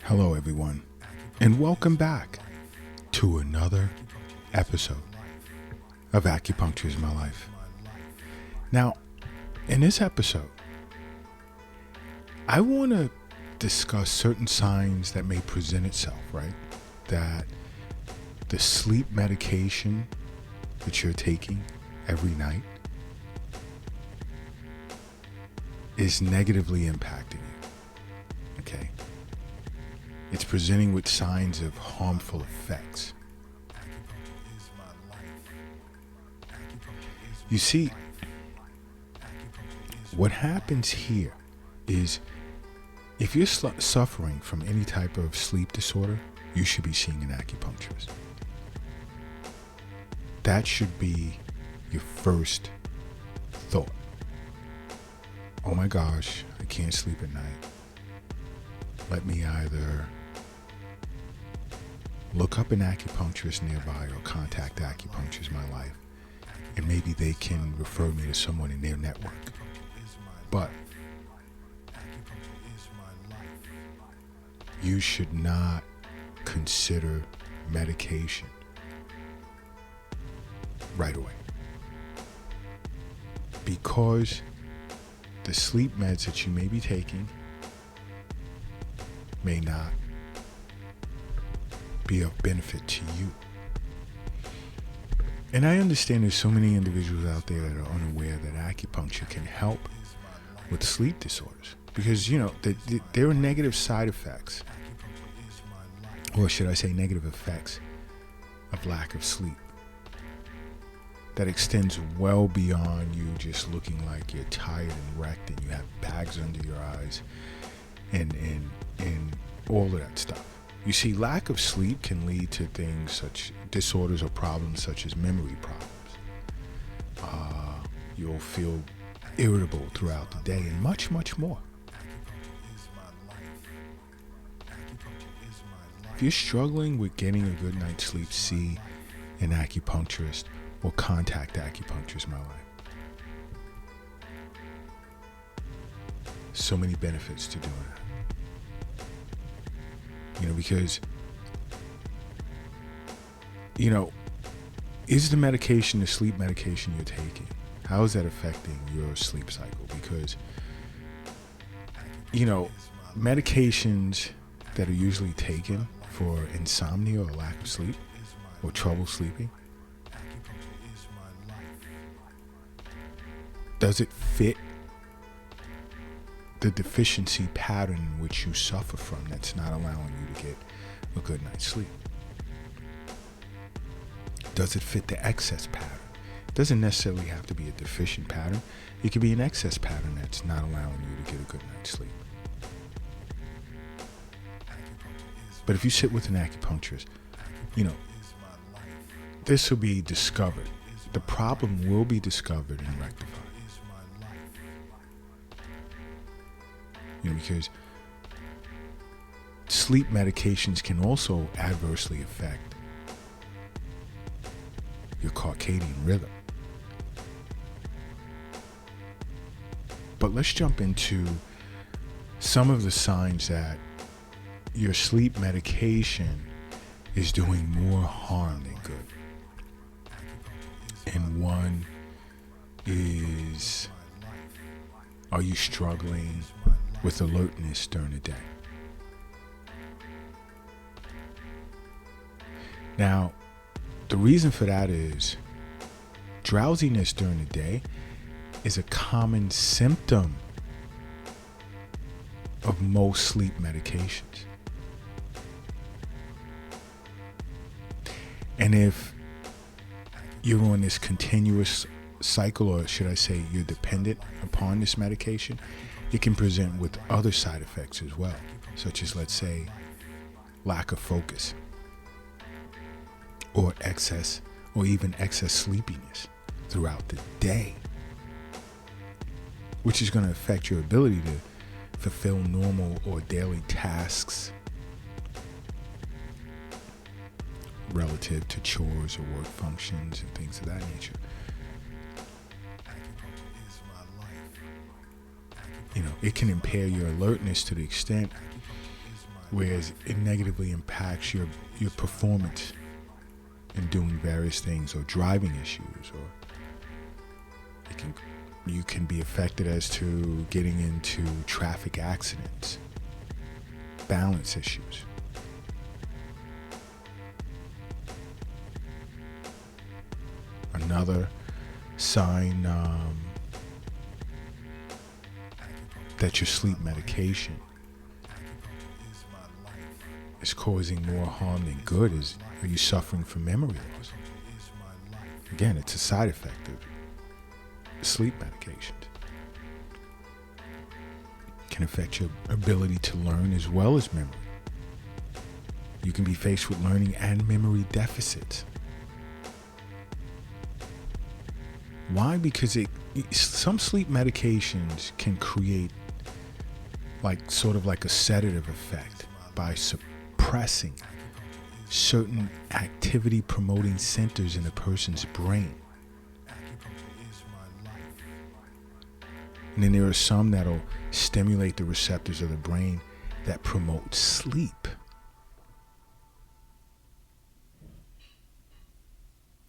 Hello, everyone, and welcome back to another episode of Acupuncture is My Life. Now, in this episode, I want to discuss certain signs that may present itself, right? That the sleep medication that you're taking every night is negatively impacting you, okay? It's presenting with signs of harmful effects. You see, what happens here is if you're suffering from any type of sleep disorder, you should be seeing an acupuncturist. That should be your first thought. Oh my gosh, I can't sleep at night. Let me either look up an acupuncturist nearby or contact Acupuncture is My Life, and maybe they can refer me to someone in their network. But you should not consider medication right away, because the sleep meds that you may be taking may not be of benefit to you. And I understand there's so many individuals out there that are unaware that acupuncture can help with sleep disorders, because there are negative side effects, or should I say negative effects, of lack of sleep that extends well beyond you just looking like you're tired and wrecked and you have bags under your eyes and all of that stuff. You see, lack of sleep can lead to things such disorders or problems such as memory problems. You'll feel irritable throughout the day and much, much more. If you're struggling with getting a good night's sleep, see an acupuncturist or contact Acupuncture is My Life. So many benefits to doing that. Because, is the medication, the sleep medication you're taking, how is that affecting your sleep cycle? Because, medications that are usually taken for insomnia or lack of sleep or trouble sleeping, does it fit the deficiency pattern in which you suffer from that's not allowing you to get a good night's sleep? Does it fit the excess pattern? It doesn't necessarily have to be a deficient pattern. It could be an excess pattern that's not allowing you to get a good night's sleep. But if you sit with an acupuncturist, this will be discovered. The problem will be discovered and rectified. Because sleep medications can also adversely affect your circadian rhythm. But let's jump into some of the signs that your sleep medication is doing more harm than good. And one is, are you struggling with alertness during the day? Now, the reason for that is drowsiness during the day is a common symptom of most sleep medications. And if you're on this continuous cycle, or should I say you're dependent upon this medication, it can present with other side effects as well, such as, let's say, lack of focus, or excess, or even excess sleepiness throughout the day, which is going to affect your ability to fulfill normal or daily tasks relative to chores or work functions and things of that nature. It can impair your alertness to the extent whereas it negatively impacts your performance in doing various things, or driving issues, or you can be affected as to getting into traffic accidents, balance issues. Another sign that your sleep medication is causing more harm than good is, are you suffering from memory loss? Again, it's a side effect of sleep medications. It can affect your ability to learn as well as memory. You can be faced with learning and memory deficits. Why? Because some sleep medications can create sort of like a sedative effect by suppressing certain activity promoting centers in a person's brain. And then there are some that'll stimulate the receptors of the brain that promote sleep.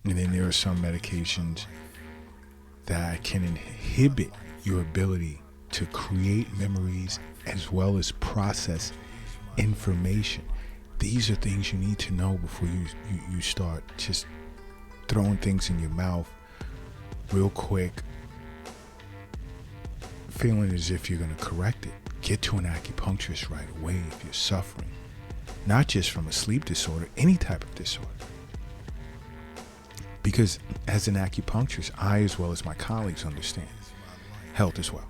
And then there are some medications that can inhibit your ability to create memories as well as process information. These are things you need to know before you start just throwing things in your mouth real quick, feeling as if you're going to correct it. Get to an acupuncturist right away if you're suffering, not just from a sleep disorder, any type of disorder. Because as an acupuncturist, I, as well as my colleagues, understand health as well.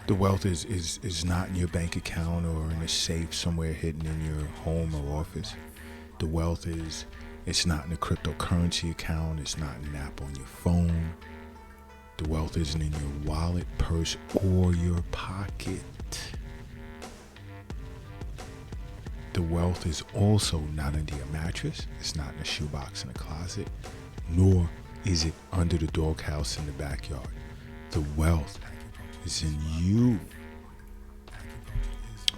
The wealth is not in your bank account or in a safe somewhere hidden in your home or office. The wealth it's not in a cryptocurrency account. It's not in an app on your phone. The wealth isn't in your wallet, purse, or your pocket. The wealth is also not under your mattress. It's not in a shoebox in a closet, nor is it under the doghouse in the backyard. The wealth is in you.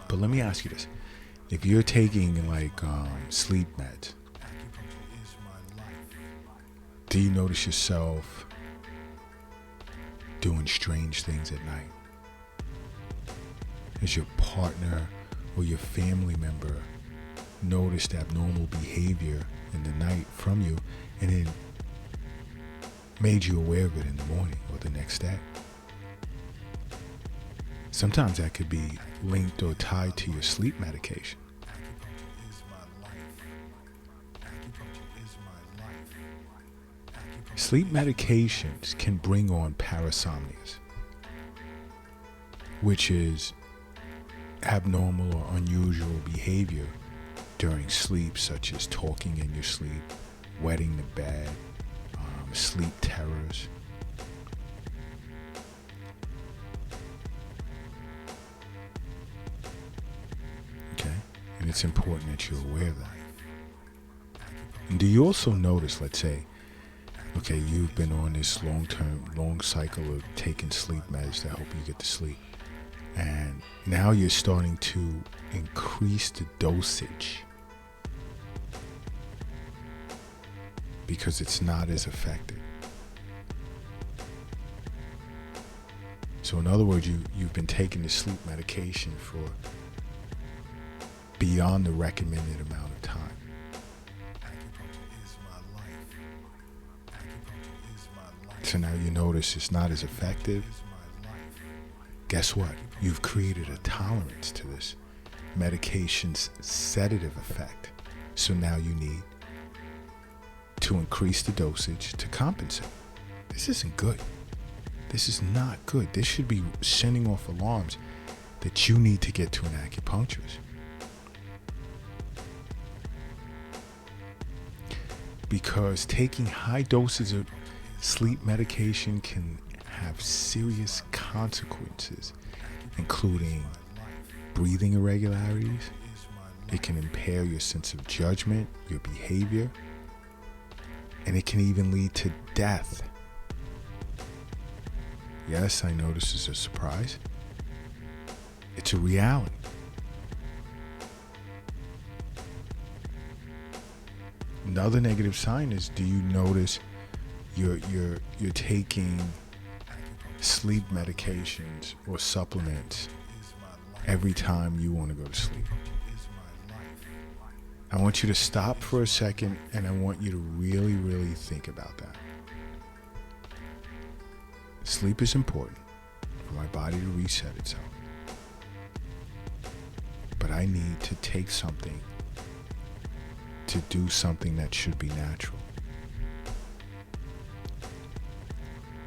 But let me ask you this. If you're taking sleep meds, do you notice yourself doing strange things at night? Has your partner or your family member noticed abnormal behavior in the night from you and then made you aware of it in the morning or the next day? Sometimes that could be linked or tied to your sleep medication. Sleep medications can bring on parasomnias, which is abnormal or unusual behavior during sleep, such as talking in your sleep, wetting the bed, sleep terrors. Okay, and it's important that you're aware of that. And do you also notice, let's say, okay, you've been on this long cycle of taking sleep meds to help you get to sleep, and now you're starting to increase the dosage because it's not as effective. So in other words, you've been taking the sleep medication for beyond the recommended amount of time. So now you notice it's not as effective. Guess what? You've created a tolerance to this medication's sedative effect. So now you need to increase the dosage to compensate. This isn't good. This is not good. This should be sending off alarms that you need to get to an acupuncturist. Because taking high doses of sleep medication can have serious consequences, including breathing irregularities. It can impair your sense of judgment, your behavior, and it can even lead to death. Yes, I know this is a surprise. It's a reality. Another negative sign is, do you notice you're taking sleep medications or supplements every time you want to go to sleep? I want you to stop for a second, and I want you to really, really think about that. Sleep is important for my body to reset itself. But I need to take something to do something that should be natural.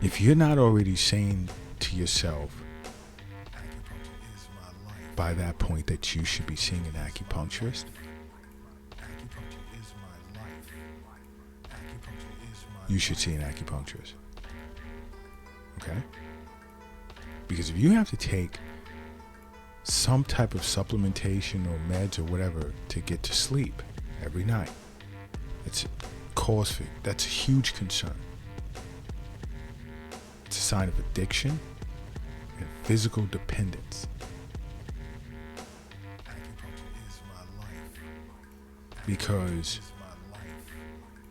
If you're not already saying to yourself by that point that you should be seeing an acupuncturist, you should see an acupuncturist. Okay? Because if you have to take some type of supplementation or meds or whatever to get to sleep every night, that's a huge concern. It's a sign of addiction and physical dependence. Because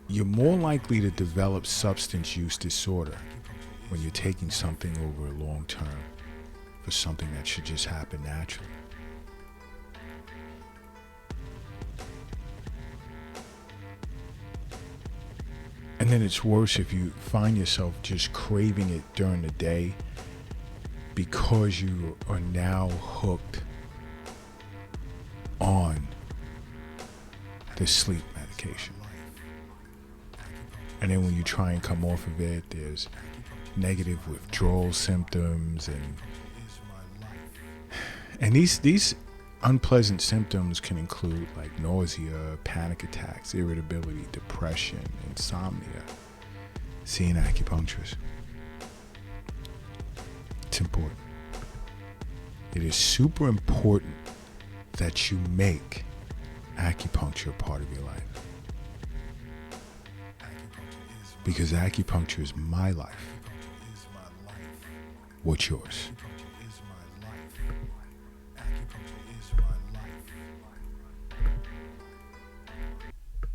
you're more likely to develop substance use disorder when you're taking something over a long term for something that should just happen naturally. And then it's worse if you find yourself just craving it during the day because you are now hooked on the sleep medication. And then when you try and come off of it, there's negative withdrawal symptoms, and these unpleasant symptoms can include like nausea, panic attacks, irritability, depression, insomnia. See an acupuncturist. It's important. It is super important that you make acupuncture a part of your life. Because acupuncture is my life. What's yours?